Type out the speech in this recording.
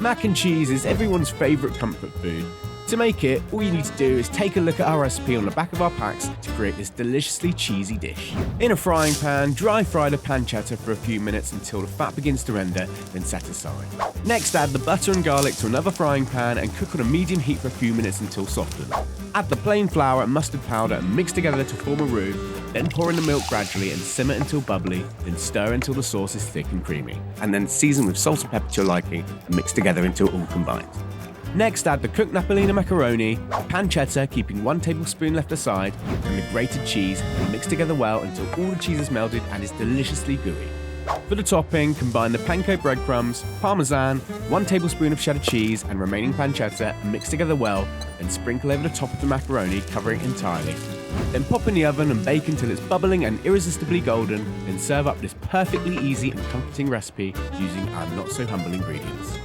Mac and cheese is everyone's favourite comfort food. To make it, all you need to do is take a look at our recipe on the back of our packs to create this deliciously cheesy dish. In a frying pan, dry fry the pancetta for a few minutes until the fat begins to render, then set aside. Next, add the butter and garlic to another frying pan and cook on a medium heat for a few minutes until softened. Add the plain flour and mustard powder and mix together to form a roux, then pour in the milk gradually and simmer until bubbly, then stir until the sauce is thick and creamy, and then season with salt and pepper to your liking and mix together until all combined. Next, add the cooked Napolina Macaroni, pancetta, keeping 1 tablespoon left aside, and the grated cheese, and mix together well until all the cheese is melted and is deliciously gooey. For the topping, combine the panko breadcrumbs, parmesan, 1 tablespoon of cheddar cheese, and remaining pancetta, and mix together well, then sprinkle over the top of the macaroni, covering it entirely. Then pop in the oven and bake until it's bubbling and irresistibly golden, then serve up this perfectly easy and comforting recipe using our not-so-humble ingredients.